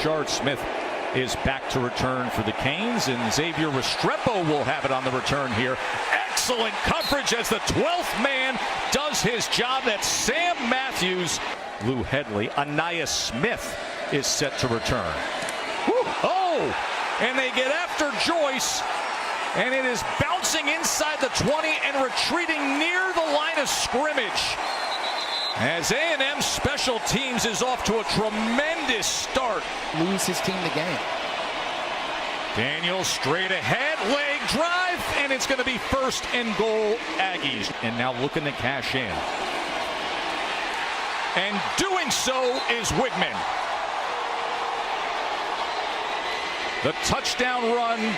Rashard Smith is back to return for the Canes, and Xavier Restrepo will have it on the return here. Excellent coverage as the 12th man does his job. That's Sam Matthews. Lou Headley. Anaya Smith is set to return. Woo. Oh, and they get after Joyce, and it is bouncing inside the 20 and retreating near the line of scrimmage. As A&M Special Teams is off to a tremendous start. Lose his team the game. Daniels straight ahead, leg drive, and it's going to be 1st and goal Aggies. And now looking to cash in. And doing so is Wigman. The touchdown run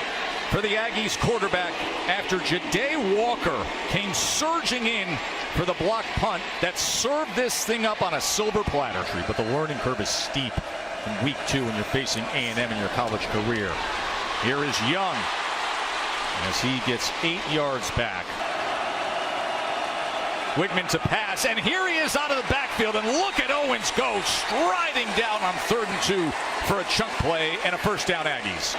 for the Aggies quarterback after Ja'Day Walker came surging in for the block punt that served this thing up on a silver platter. But the learning curve is steep in week 2 when you're facing A&M in your college career. Here is Young as he gets 8 yards back. Wigman to pass, and here he is out of the backfield, and look at Owens go striding down on 3rd and 2 for a chunk play and a 1st down Aggies.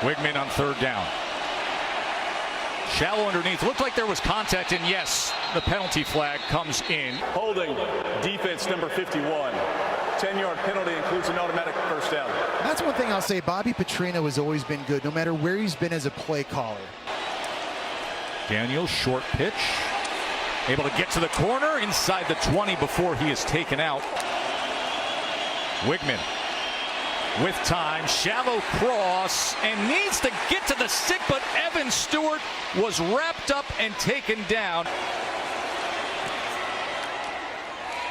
Wigman on 3rd down. Shallow underneath. Looked like there was contact, and yes, the penalty flag comes in. Holding defense number 51. 10-yard penalty includes an automatic 1st down. That's one thing I'll say. Bobby Petrino has always been good, no matter where he's been as a play caller. Daniels, short pitch. Able to get to the corner inside the 20 before he is taken out. Wigman with time, shallow cross, and needs to get to the stick, but Evan Stewart was wrapped up and taken down.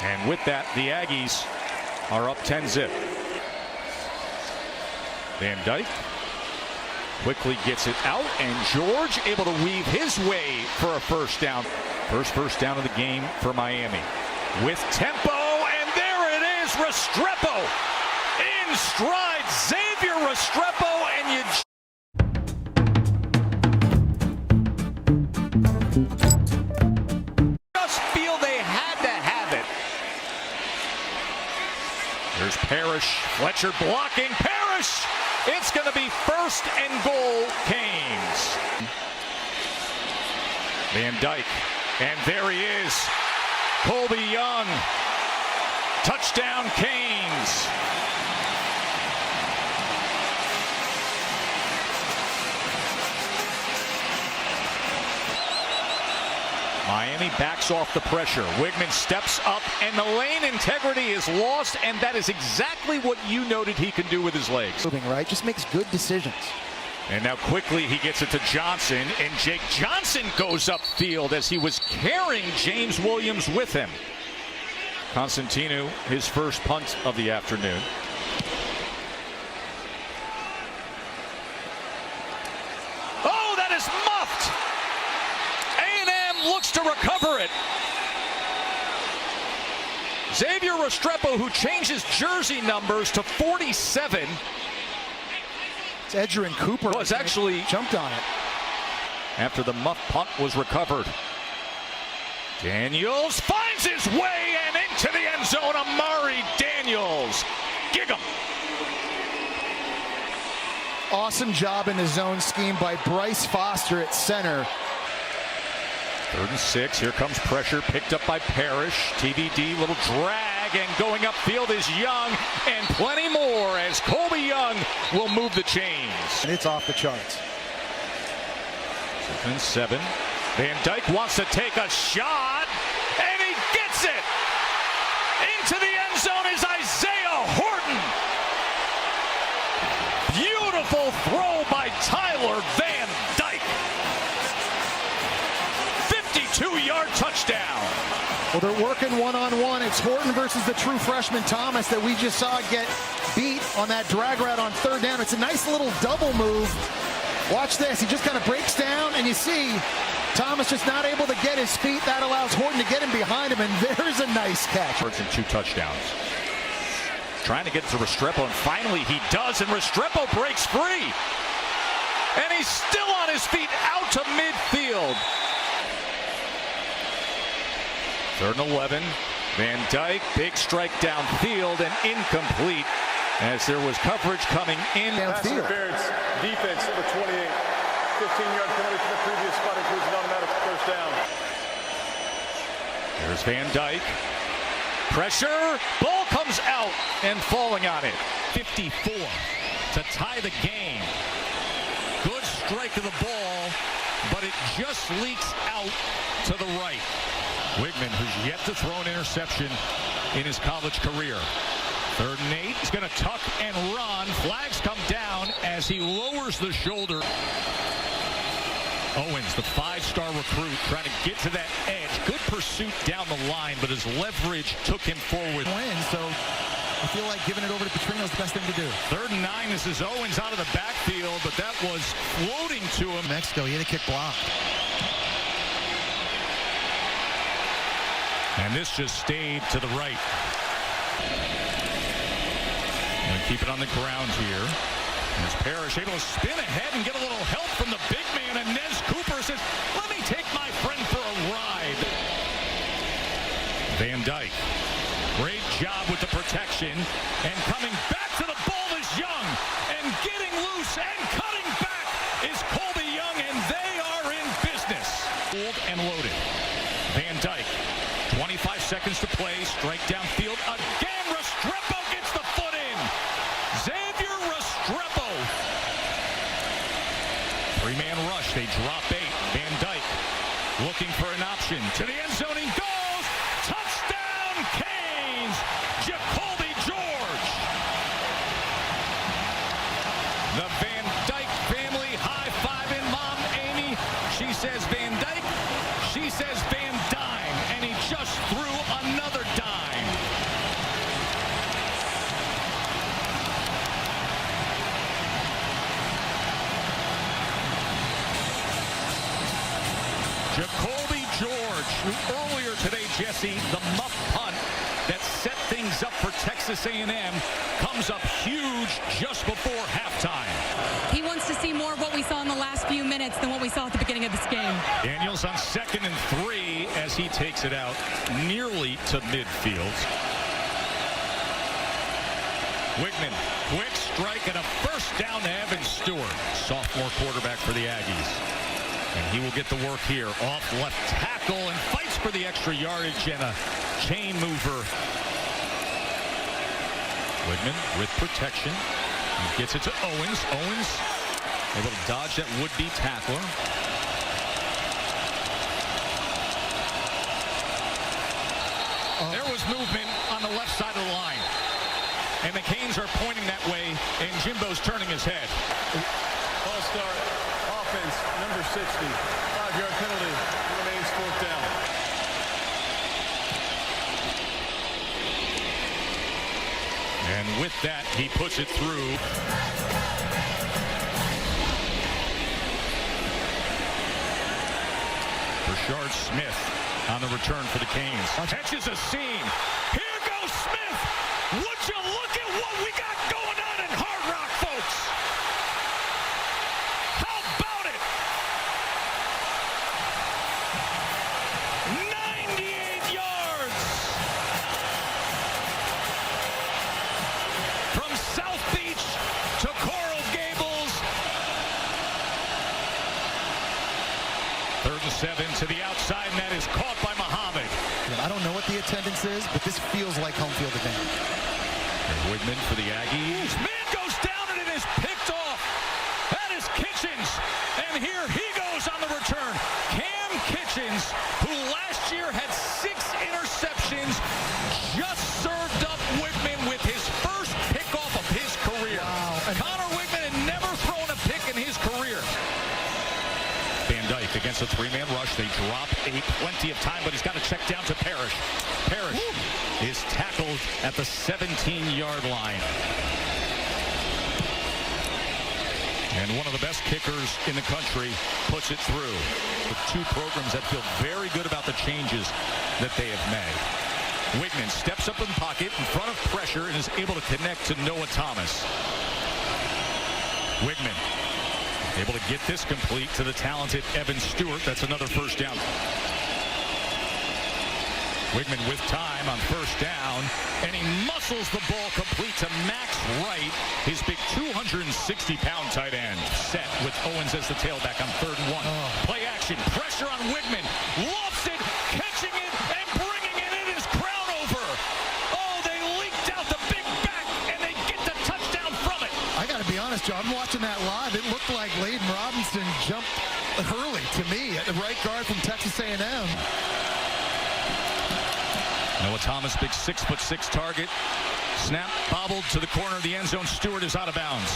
And with that, the Aggies are up 10-zip. Van Dyke quickly gets it out, and George able to weave his way for a 1st down. First down of the game for Miami. With tempo, and there it is, Restrepo in stride. Xavier Restrepo, and you just feel they had to have it. There's Parrish, Fletcher blocking, Parrish! It's going to be 1st and goal Canes. Van Dyke, and there he is, Colby Young. Touchdown Canes. Miami backs off the pressure. Wigman steps up, and the lane integrity is lost, and that is exactly what you noted he can do with his legs. Moving right, just makes good decisions. And now quickly he gets it to Johnson, and Jake Johnson goes upfield as he was carrying James Williams with him. Constantino, his 1st punt of the afternoon. Oh, that is muffed! A&M looks to recover it. Xavier Restrepo, who changes jersey numbers to 47. It's Edgerrin Cooper. Was actually jumped on it. After the muff punt was recovered. Daniels finds his way and into the end zone. Amari Daniels. Gig 'em. Awesome job in the zone scheme by Bryce Foster at center. 3rd and 6. Here comes pressure picked up by Parrish. TBD, little drag, and going upfield is Young, and plenty more as Colby Young will move the chains. And it's off the charts. 2nd and 7. Van Dyke wants to take a shot, and he gets it! Into the end zone is Isaiah Horton! Beautiful throw by Tyler Van Dyke! 52-yard touchdown! Well, they're working one-on-one. It's Horton versus the true freshman Thomas that we just saw get beat on that drag route on 3rd down. It's a nice little double move. Watch this. He just kind of breaks down, and you see Thomas just not able to get his feet. That allows Horton to get him behind him, and there's a nice catch. And 2 touchdowns. Trying to get to Restrepo, and finally he does, and Restrepo breaks free. And he's still on his feet out to midfield. 3rd and 11. Van Dyke, big strike downfield and incomplete. as there was coverage coming in. Pass interference, defense for 28. 15-yard penalty for the previous spot includes an automatic first down. There's Van Dyke. Pressure. Ball comes out and falling on it. 54 to tie the game. Good strike of the ball, but it just leaks out to the right. Wigman, who's yet to throw an interception in his college career. 3rd and 8. He's going to tuck and run. Flags come down as he lowers the shoulder. Owens, the 5-star recruit, trying to get to that edge. Good pursuit down the line, but his leverage took him forward. So I feel like giving it over to Petrino is the best thing to do. 3rd and 9. This is Owens out of the backfield, but that was floating to him. Mexico, he had a kick block. And this just stayed to the right. Going to keep it on the ground here. As Parrish able to spin ahead and get a little help from the big man, and Nez Cooper says, "Let me take my friend for a ride." Van Dyke, great job with the protection, and coming back to the ball is Young, and getting loose and cutting back is Colby Young, and they are in business. Pulled and loaded. Van Dyke, 25 seconds to play, strike downfield again. Restrepo gets the foot in. Xavier Restrepo. 3-man rush. They drop 8. Van Dyke looking for an option. To the end zone he goes. Touchdown, Canes. Jacoby George. The Van Dyke family high-fiving Mom Amy. She says Van Dyke. She says Van Dyne. And he just threw another dime. Jacoby George, who earlier today, Jesse, the muff punt that set things up for Texas A&M, comes up huge just before halftime. He wants to see more of what we saw in the last few minutes than what we saw at the beginning of this game. Daniels on 2nd and 3 as he takes it out nearly to midfield. Wigman, quick strike and a first down to Evan Stewart, sophomore quarterback for the Aggies. And he will get the work here. Off left tackle and fights for the extra yardage and a chain mover. Wigman with protection. He gets it to Owens. Owens able to dodge that would-be tackler. There was movement on the left side of the line. And the Canes are pointing that way, and Jimbo's turning his head. Ball start. Offense, number 60. 5-yard penalty. Remains 4th down. And with that, he puts it through. Rashard Smith on the return for the Canes. Catches a seam. Here goes Smith. Would you look at what we got going on in Hard Rock, folks? How about it? 98 yards. From South Beach to Coral Gables. 3rd and 7 to the outside, and that is caught by Muhammad. I don't know what the attendance is, but this feels like home field advantage. Wigman for the Aggies. Man goes down and it is picked off. That is Kitchens. And here he goes on the return. Cam Kitchens, who last year had 6 interceptions, just served up Wigman with his first pickoff of his career. Wow. Connor Wigman had never thrown a pick in his career. Van Dyke against a 3-man rush. They drop 8, plenty of time, but he's got to check down to Parrish. Parrish is tackled at the 17-yard line. And one of the best kickers in the country puts it through. With 2 programs that feel very good about the changes that they have made. Wigman steps up in the pocket in front of pressure and is able to connect to Noah Thomas. Wigman able to get this complete to the talented Evan Stewart. That's another first down. Wigman with time on first down, and he muscles the ball complete to Max Wright, his big 260-pound tight end. Set with Owens as the tailback on 3rd and 1. Play action, pressure on Wigman, lofts it, catching it, and bringing it in his crown over. Oh, they leaked out the big back, and they get the touchdown from it. I got to be honest, Joe, I'm watching that live. It looked like Layden Robinson jumped early to me at the right guard from Texas A&M. Noah Thomas, big 6'6" target. Snap, bobbled to the corner of the end zone. Stewart is out of bounds.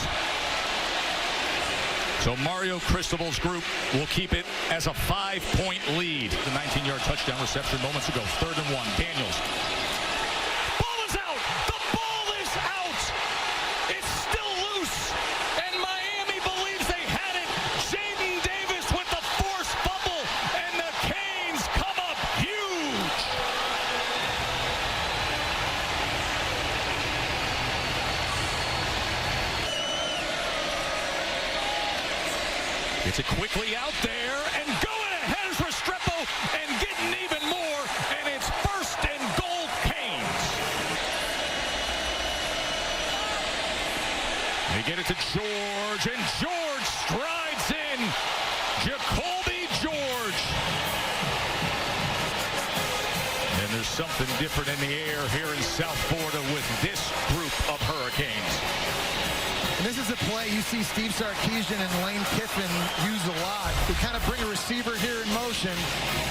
So Mario Cristobal's group will keep it as a 5-point lead. The 19-yard touchdown reception moments ago. 3rd and 1. Daniels. Ball is out! The ball is out! It's still loose, and Miami believes they had it. Jaden Davis with the forced fumble, and the Canes come up huge. Gets it quickly out there, and going ahead is Restrepo, and getting even more, and it's 1st and goal Canes. They get it to George, and George strides in. Jacoby George. And there's something different in the air here in South Florida with this group of Hurricanes. And this is a play you see Steve Sarkisian and Lane Kiffin use a lot. They kind of bring a receiver here in motion.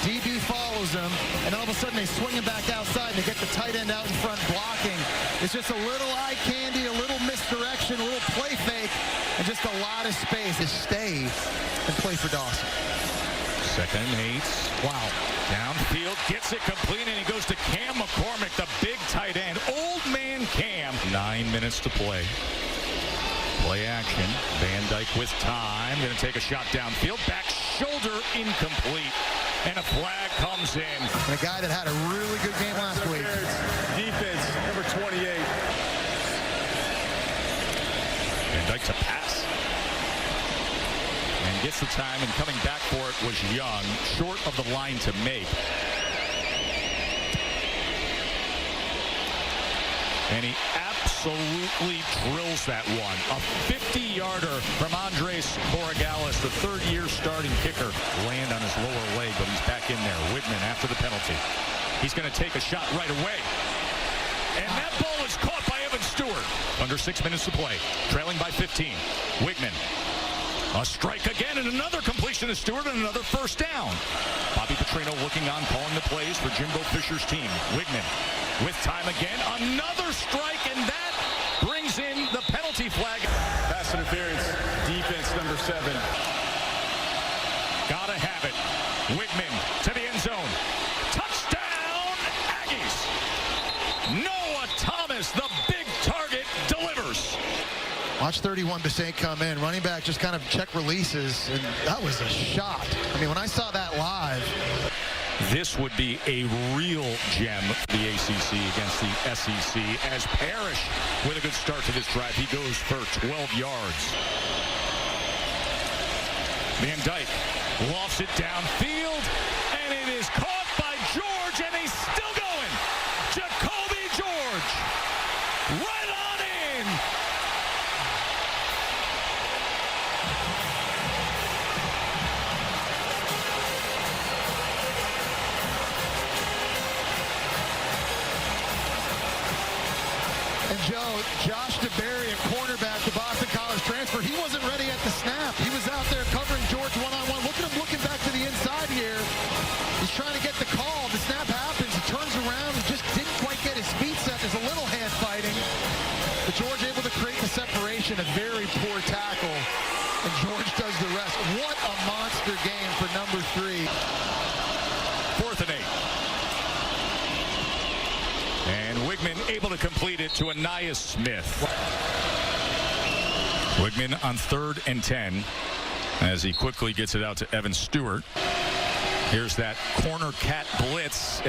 DB follows him, and all of a sudden they swing him back outside, and they get the tight end out in front blocking. It's just a little eye candy, a little misdirection, a little play fake, and just a lot of space to stay and play for Dawson. 2nd and 8. Wow. Downfield, gets it complete, and he goes to Cam McCormick, the big tight end. Old man Cam. 9 minutes to play. Play action. Van Dyke with time. Going to take a shot downfield. Back shoulder incomplete. And a flag comes in. And a guy that had a really good game last week. Defense, number 28. Van Dyke to pass. And gets the time, and coming back for it was Young. Short of the line to make. And he absolutely drills that one. A 50-yarder from Andres Borregales, the 3rd-year starting kicker. Land on his lower leg, but he's back in there. Wigman after the penalty. He's going to take a shot right away. And that ball is caught by Evan Stewart. Under 6 minutes to play. Trailing by 15. Wigman. A strike again, and another completion to Stewart, and another 1st down. Bobby Petrino looking on, calling the plays for Jimbo Fisher's team. Wigman with time again. Another strike, and that brings in the penalty flag. Pass interference. Defense, number 7. Gotta have it. Wigman to the end zone. Touchdown, Aggies. Noah Thomas, the big target, delivers. Watch 31 Bissett come in. Running back just kind of check releases, and that was a shot. I mean, when I saw that live. This would be a real gem for the ACC against the SEC, as Parrish with a good start to this drive. He goes for 12 yards. Van Dyke lofts it downfield, and it is caught by George, and he's still going. Jacoby George, right on in. And Joe, Josh DeBerry, a cornerback, the Boston College transfer, he wasn't ready at the snap. He was out there covering George one-on-one. Look at him looking back to the inside here. He's trying to get the call. The snap happens. He turns around and just didn't quite get his feet set. There's a little hand fighting. But George able to create the separation. A very poor tackle. And George does the rest. What a monster game for number 3. 4th and 8. And Wigman able to complete it to Anais Smith. Wigman on 3rd and 10 as he quickly gets it out to Evan Stewart. Here's that corner cat blitz.